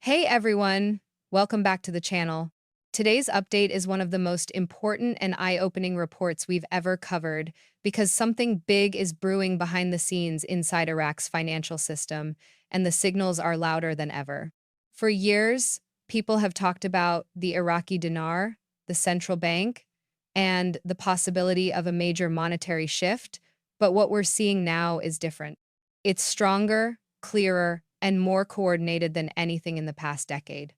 Hey everyone, welcome back to the channel. Today's update is one of the most important and eye-opening reports we've ever covered because something big is brewing behind the scenes inside Iraq's financial system, and the signals are louder than ever. For years, people have talked about the Iraqi Dinar, the central bank, and the possibility of a major monetary shift, but what we're seeing now is different. It's stronger, clearer, and more coordinated than anything in the past decade.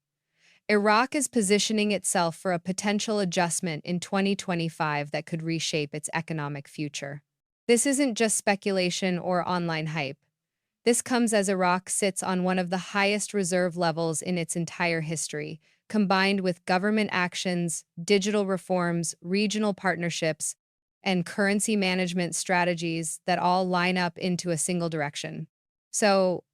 Iraq is positioning itself for a potential adjustment in 2025 that could reshape its economic future. This isn't just speculation or online hype. This comes as Iraq sits on one of the highest reserve levels in its entire history, combined with government actions, digital reforms, regional partnerships, and currency management strategies that all line up into a single direction. So,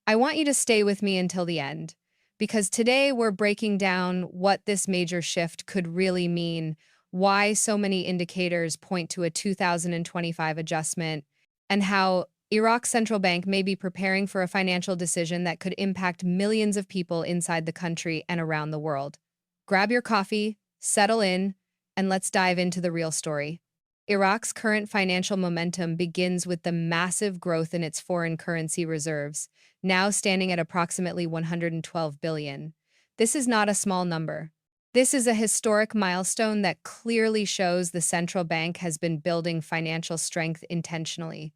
I want you to stay with me until the end, because today we're breaking down what this major shift could really mean, why so many indicators point to a 2025 adjustment, and how Iraq's central bank may be preparing for a financial decision that could impact millions of people inside the country and around the world. Grab your coffee, settle in, and let's dive into the real story. Iraq's current financial momentum begins with the massive growth in its foreign currency reserves, now standing at approximately 112 billion. This is not a small number. This is a historic milestone that clearly shows the central bank has been building financial strength intentionally.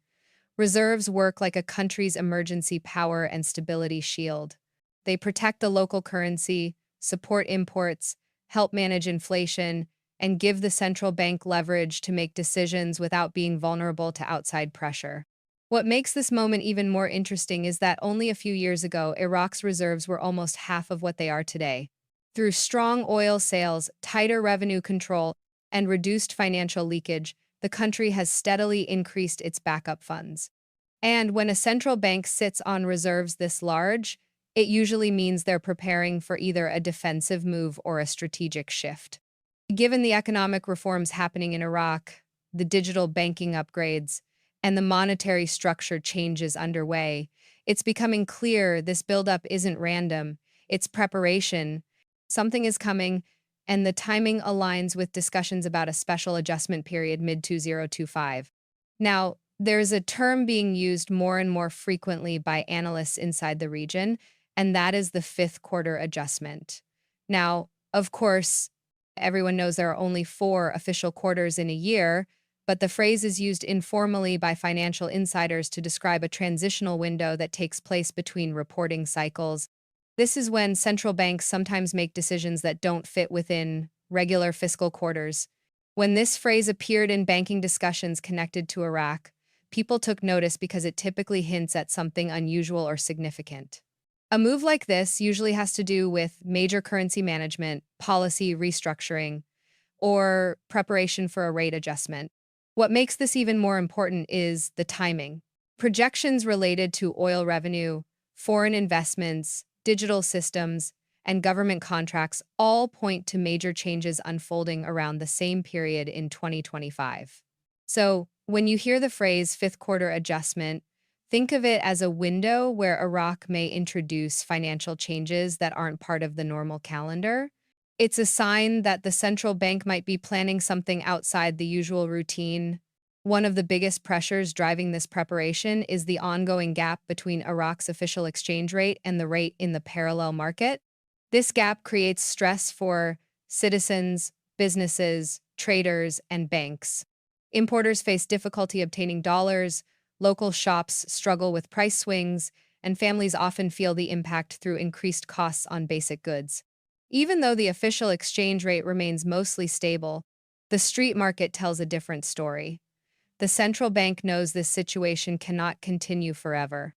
Reserves work like a country's emergency power and stability shield. They protect the local currency, support imports, help manage inflation, and give the central bank leverage to make decisions without being vulnerable to outside pressure. What makes this moment even more interesting is that only a few years ago, Iraq's reserves were almost half of what they are today. Through strong oil sales, tighter revenue control, and reduced financial leakage, the country has steadily increased its backup funds. And when a central bank sits on reserves this large, it usually means they're preparing for either a defensive move or a strategic shift. Given the economic reforms happening in Iraq, the digital banking upgrades, and the monetary structure changes underway, it's becoming clear this buildup isn't random, it's preparation. Something is coming, and the timing aligns with discussions about a special adjustment period mid-2025. Now, there's a term being used more and more frequently by analysts inside the region, and that is the fifth quarter adjustment. Now, of course, everyone knows there are only 4 official quarters in a year, but the phrase is used informally by financial insiders to describe a transitional window that takes place between reporting cycles. This is when central banks sometimes make decisions that don't fit within regular fiscal quarters. When this phrase appeared in banking discussions connected to Iraq, people took notice because it typically hints at something unusual or significant. A move like this usually has to do with major currency management, policy restructuring, or preparation for a rate adjustment. What makes this even more important is the timing. Projections related to oil revenue, foreign investments, digital systems, and government contracts all point to major changes unfolding around the same period in 2025. So, when you hear the phrase fifth quarter adjustment, think of it as a window where Iraq may introduce financial changes that aren't part of the normal calendar. It's a sign that the central bank might be planning something outside the usual routine. One of the biggest pressures driving this preparation is the ongoing gap between Iraq's official exchange rate and the rate in the parallel market. This gap creates stress for citizens, businesses, traders, and banks. Importers face difficulty obtaining dollars, local shops struggle with price swings, and families often feel the impact through increased costs on basic goods. Even though the official exchange rate remains mostly stable, the street market tells a different story. The central bank knows this situation cannot continue forever.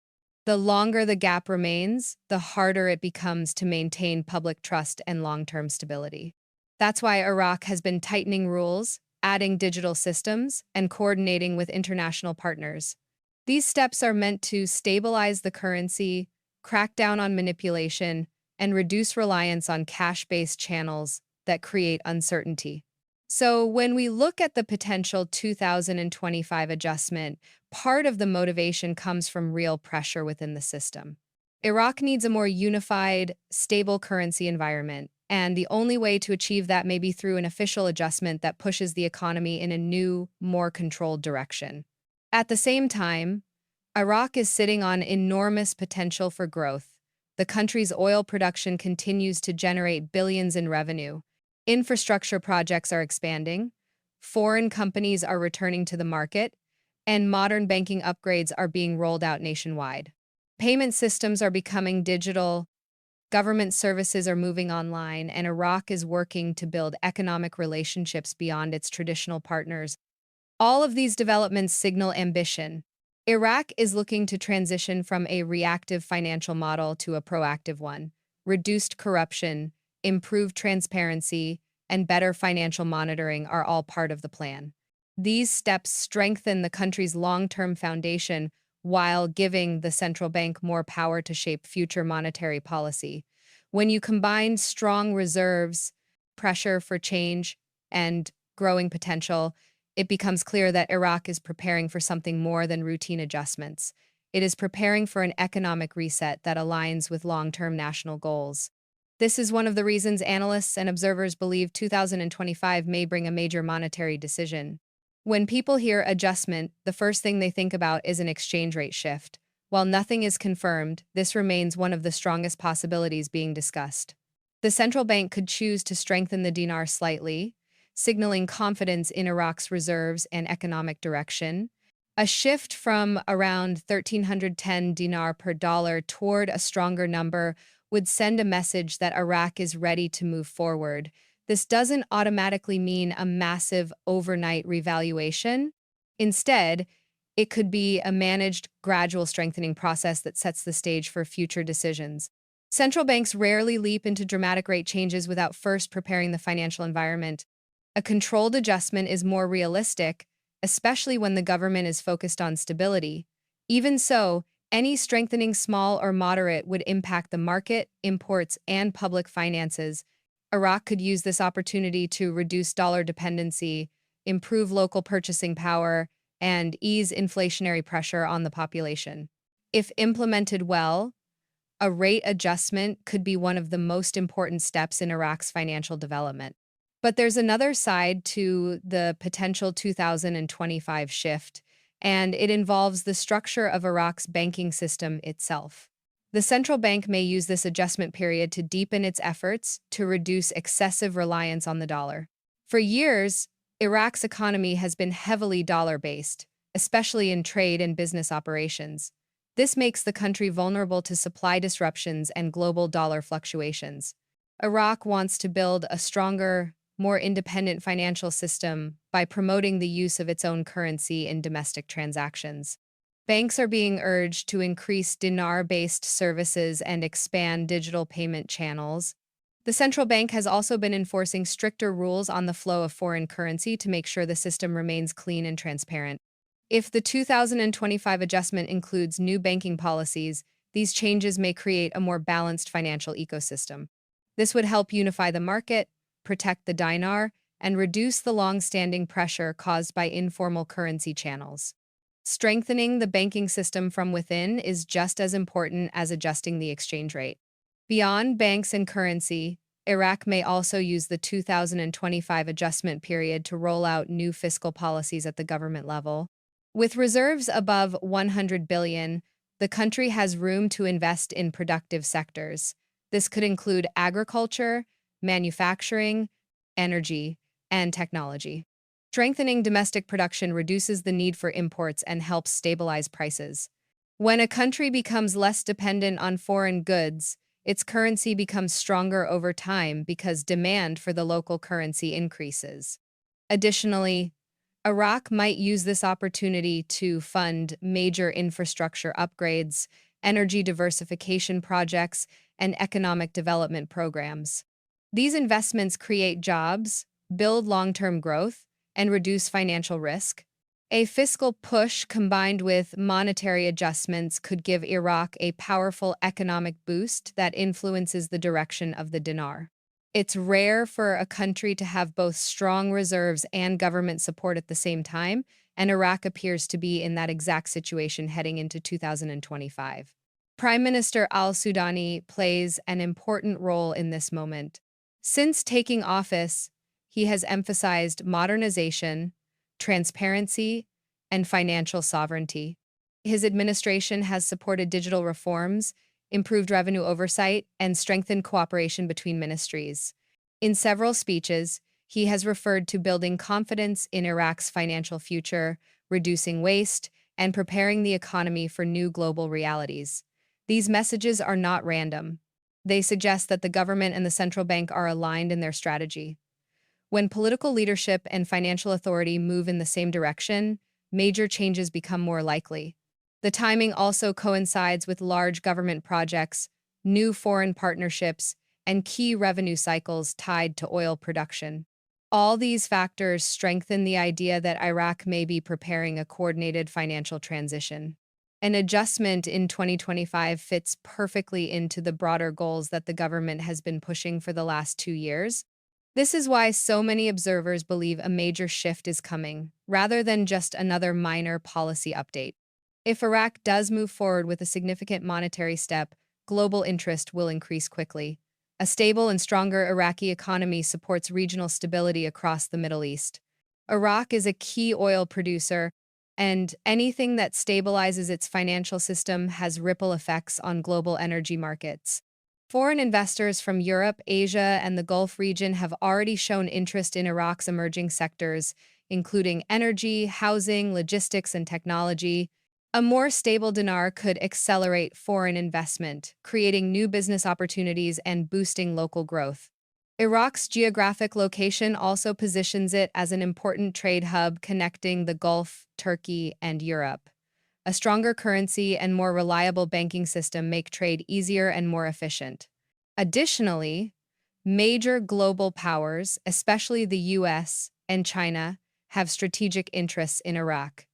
The longer the gap remains, the harder it becomes to maintain public trust and long-term stability. That's why Iraq has been tightening rules, adding digital systems, and coordinating with international partners. These steps are meant to stabilize the currency, crack down on manipulation, and reduce reliance on cash-based channels that create uncertainty. So when we look at the potential 2025 adjustment, part of the motivation comes from real pressure within the system. Iraq needs a more unified, stable currency environment, and the only way to achieve that may be through an official adjustment that pushes the economy in a new, more controlled direction. At the same time, Iraq is sitting on enormous potential for growth. The country's oil production continues to generate billions in revenue. Infrastructure projects are expanding, foreign companies are returning to the market, and modern banking upgrades are being rolled out nationwide. Payment systems are becoming digital, government services are moving online, and Iraq is working to build economic relationships beyond its traditional partners. All of these developments signal ambition. Iraq is looking to transition from a reactive financial model to a proactive one. Reduced corruption, improved transparency, and better financial monitoring are all part of the plan. These steps strengthen the country's long-term foundation while giving the central bank more power to shape future monetary policy. When you combine strong reserves, pressure for change, and growing potential, it becomes clear that Iraq is preparing for something more than routine adjustments. It is preparing for an economic reset that aligns with long-term national goals. This is one of the reasons analysts and observers believe 2025 may bring a major monetary decision. When people hear adjustment, the first thing they think about is an exchange rate shift. While nothing is confirmed, this remains one of the strongest possibilities being discussed. The central bank could choose to strengthen the dinar slightly, signaling confidence in Iraq's reserves and economic direction. A shift from around 1,310 dinar per dollar toward a stronger number would send a message that Iraq is ready to move forward. This doesn't automatically mean a massive overnight revaluation. Instead, it could be a managed, gradual strengthening process that sets the stage for future decisions. Central banks rarely leap into dramatic rate changes without first preparing the financial environment. A controlled adjustment is more realistic, especially when the government is focused on stability. Even so, any strengthening, small or moderate, would impact the market, imports, and public finances. Iraq could use this opportunity to reduce dollar dependency, improve local purchasing power, and ease inflationary pressure on the population. If implemented well, a rate adjustment could be one of the most important steps in Iraq's financial development. But there's another side to the potential 2025 shift, and it involves the structure of Iraq's banking system itself. The central bank may use this adjustment period to deepen its efforts to reduce excessive reliance on the dollar. For years, Iraq's economy has been heavily dollar-based, especially in trade and business operations. This makes the country vulnerable to supply disruptions and global dollar fluctuations. Iraq wants to build a stronger, more independent financial system by promoting the use of its own currency in domestic transactions. Banks are being urged to increase dinar-based services and expand digital payment channels. The central bank has also been enforcing stricter rules on the flow of foreign currency to make sure the system remains clean and transparent. If the 2025 adjustment includes new banking policies, these changes may create a more balanced financial ecosystem. This would help unify the market, protect the dinar, and reduce the long-standing pressure caused by informal currency channels. Strengthening the banking system from within is just as important as adjusting the exchange rate. Beyond banks and currency, Iraq may also use the 2025 adjustment period to roll out new fiscal policies at the government level. With reserves above 100 billion, the country has room to invest in productive sectors. This could include agriculture, manufacturing, energy, and technology. Strengthening domestic production reduces the need for imports and helps stabilize prices. When a country becomes less dependent on foreign goods, its currency becomes stronger over time because demand for the local currency increases. Additionally, Iraq might use this opportunity to fund major infrastructure upgrades, energy diversification projects, and economic development programs. These investments create jobs, build long-term growth, and reduce financial risk. A fiscal push combined with monetary adjustments could give Iraq a powerful economic boost that influences the direction of the dinar. It's rare for a country to have both strong reserves and government support at the same time, and Iraq appears to be in that exact situation heading into 2025. Prime Minister al-Sudani plays an important role in this moment. Since taking office, he has emphasized modernization, transparency, and financial sovereignty. His administration has supported digital reforms, improved revenue oversight, and strengthened cooperation between ministries. In several speeches, he has referred to building confidence in Iraq's financial future, reducing waste, and preparing the economy for new global realities. These messages are not random. They suggest that the government and the central bank are aligned in their strategy. When political leadership and financial authority move in the same direction, major changes become more likely. The timing also coincides with large government projects, new foreign partnerships, and key revenue cycles tied to oil production. All these factors strengthen the idea that Iraq may be preparing a coordinated financial transition. An adjustment in 2025 fits perfectly into the broader goals that the government has been pushing for the last 2 years. This is why so many observers believe a major shift is coming, rather than just another minor policy update. If Iraq does move forward with a significant monetary step, global interest will increase quickly. A stable and stronger Iraqi economy supports regional stability across the Middle East. Iraq is a key oil producer, and anything that stabilizes its financial system has ripple effects on global energy markets. Foreign investors from Europe, Asia, and the Gulf region have already shown interest in Iraq's emerging sectors, including energy, housing, logistics, and technology. A more stable dinar could accelerate foreign investment, creating new business opportunities and boosting local growth. Iraq's geographic location also positions it as an important trade hub connecting the Gulf, Turkey, and Europe. A stronger currency and more reliable banking system make trade easier and more efficient. Additionally, major global powers, especially the US and China, have strategic interests in Iraq.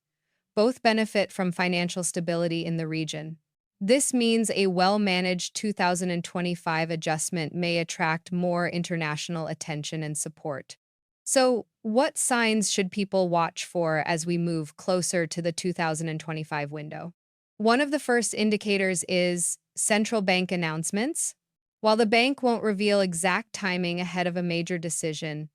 Both benefit from financial stability in the region. This means a well-managed 2025 adjustment may attract more international attention and support. So, what signs should people watch for as we move closer to the 2025 window? One of the first indicators is central bank announcements. While the bank won't reveal exact timing ahead of a major decision,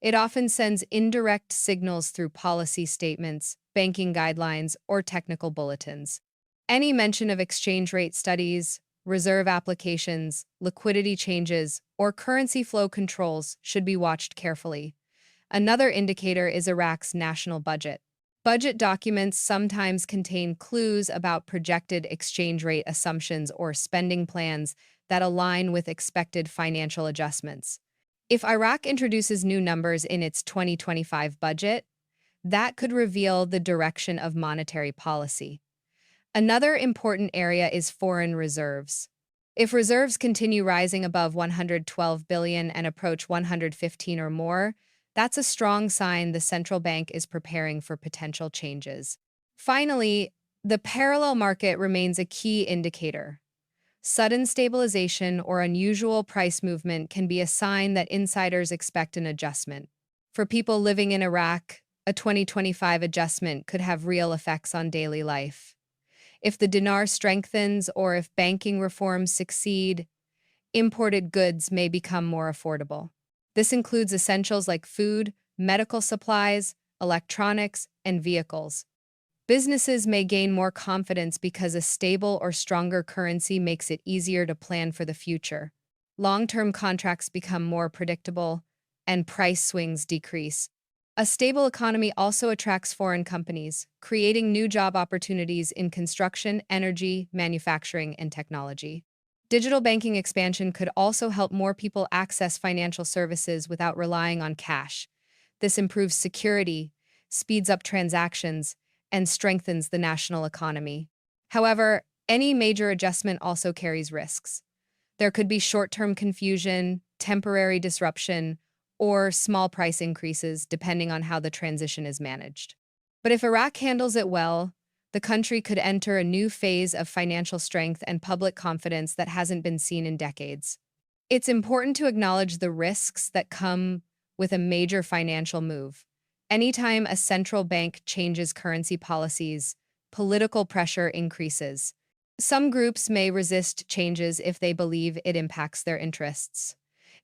it often sends indirect signals through policy statements, banking guidelines, or technical bulletins. Any mention of exchange rate studies, reserve applications, liquidity changes, or currency flow controls should be watched carefully. Another indicator is Iraq's national budget. Budget documents sometimes contain clues about projected exchange rate assumptions or spending plans that align with expected financial adjustments. If Iraq introduces new numbers in its 2025 budget, that could reveal the direction of monetary policy. Another important area is foreign reserves. If reserves continue rising above 112 billion and approach 115 or more, that's a strong sign the central bank is preparing for potential changes. Finally, the parallel market remains a key indicator. Sudden stabilization or unusual price movement can be a sign that insiders expect an adjustment. For people living in Iraq, a 2025 adjustment could have real effects on daily life. If the dinar strengthens or if banking reforms succeed, imported goods may become more affordable. This includes essentials like food, medical supplies, electronics, and vehicles. Businesses may gain more confidence because a stable or stronger currency makes it easier to plan for the future. Long-term contracts become more predictable, and price swings decrease. A stable economy also attracts foreign companies, creating new job opportunities in construction, energy, manufacturing, and technology. Digital banking expansion could also help more people access financial services without relying on cash. This improves security, speeds up transactions, and strengthens the national economy. However, any major adjustment also carries risks. There could be short-term confusion, temporary disruption, or small price increases depending on how the transition is managed. But if Iraq handles it well, the country could enter a new phase of financial strength and public confidence that hasn't been seen in decades. It's important to acknowledge the risks that come with a major financial move. Anytime a central bank changes currency policies, political pressure increases. Some groups may resist changes if they believe it impacts their interests.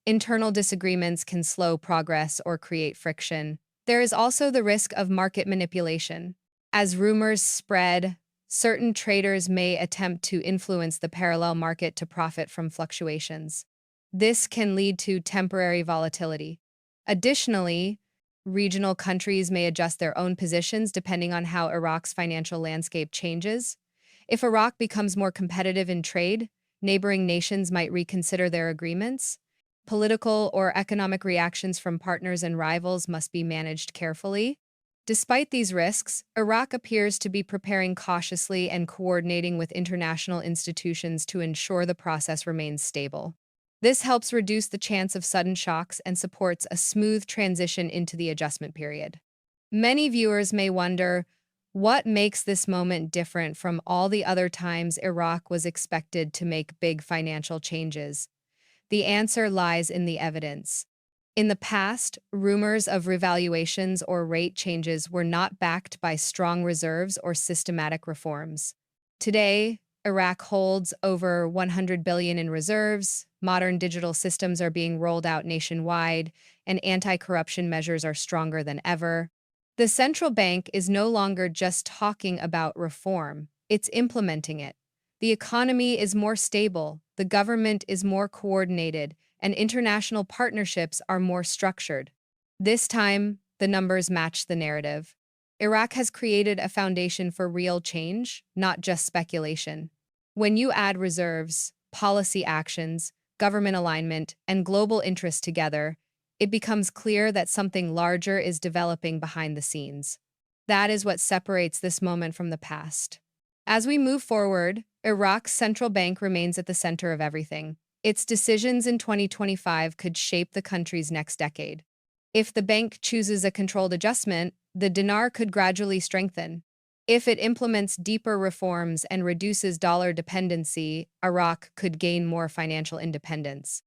Internal disagreements can slow progress or create friction. There is also the risk of market manipulation. As rumors spread, certain traders may attempt to influence the parallel market to profit from fluctuations. This can lead to temporary volatility. Additionally, regional countries may adjust their own positions depending on how Iraq's financial landscape changes. If Iraq becomes more competitive in trade, neighboring nations might reconsider their agreements. Political or economic reactions from partners and rivals must be managed carefully. Despite these risks, Iraq appears to be preparing cautiously and coordinating with international institutions to ensure the process remains stable. This helps reduce the chance of sudden shocks and supports a smooth transition into the adjustment period. Many viewers may wonder, what makes this moment different from all the other times Iraq was expected to make big financial changes? The answer lies in the evidence. In the past, rumors of revaluations or rate changes were not backed by strong reserves or systematic reforms. Today, Iraq holds over 100 billion in reserves, modern digital systems are being rolled out nationwide, and anti-corruption measures are stronger than ever. The central bank is no longer just talking about reform, it's implementing it. The economy is more stable, the government is more coordinated, and international partnerships are more structured. This time, the numbers match the narrative. Iraq has created a foundation for real change, not just speculation. When you add reserves, policy actions, government alignment, and global interests together, it becomes clear that something larger is developing behind the scenes. That is what separates this moment from the past. As we move forward, Iraq's central bank remains at the center of everything. Its decisions in 2025 could shape the country's next decade. If the bank chooses a controlled adjustment, the dinar could gradually strengthen. If it implements deeper reforms and reduces dollar dependency, Iraq could gain more financial independence.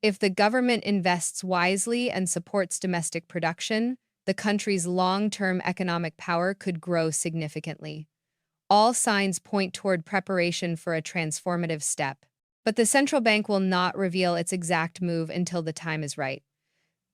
If the government invests wisely and supports domestic production, the country's long-term economic power could grow significantly. All signs point toward preparation for a transformative step. But the central bank will not reveal its exact move until the time is right.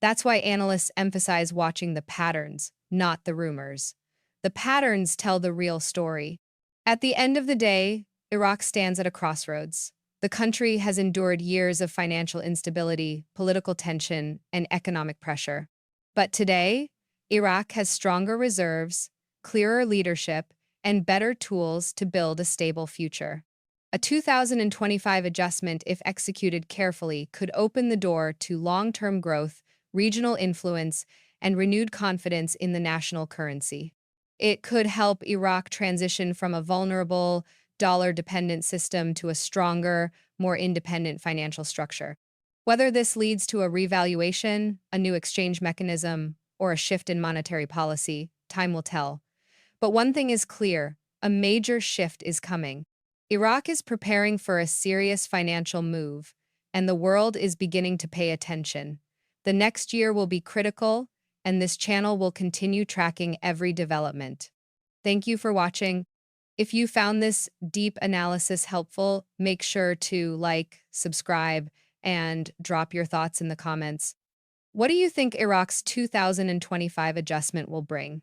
That's why analysts emphasize watching the patterns, not the rumors. The patterns tell the real story. At the end of the day, Iraq stands at a crossroads. The country has endured years of financial instability, political tension, and economic pressure. But today, Iraq has stronger reserves, clearer leadership, and better tools to build a stable future. A 2025 adjustment, if executed carefully, could open the door to long-term growth, regional influence, and renewed confidence in the national currency. It could help Iraq transition from a vulnerable, dollar-dependent system to a stronger, more independent financial structure. Whether this leads to a revaluation, a new exchange mechanism, or a shift in monetary policy, time will tell. But one thing is clear, a major shift is coming. Iraq is preparing for a serious financial move, and the world is beginning to pay attention. The next year will be critical, and this channel will continue tracking every development. Thank you for watching. If you found this deep analysis helpful, make sure to like, subscribe, and drop your thoughts in the comments. What do you think Iraq's 2025 adjustment will bring?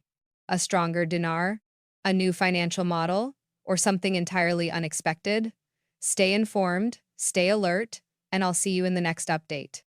A stronger dinar? A new financial model? Or something entirely unexpected? Stay informed, stay alert, and I'll see you in the next update.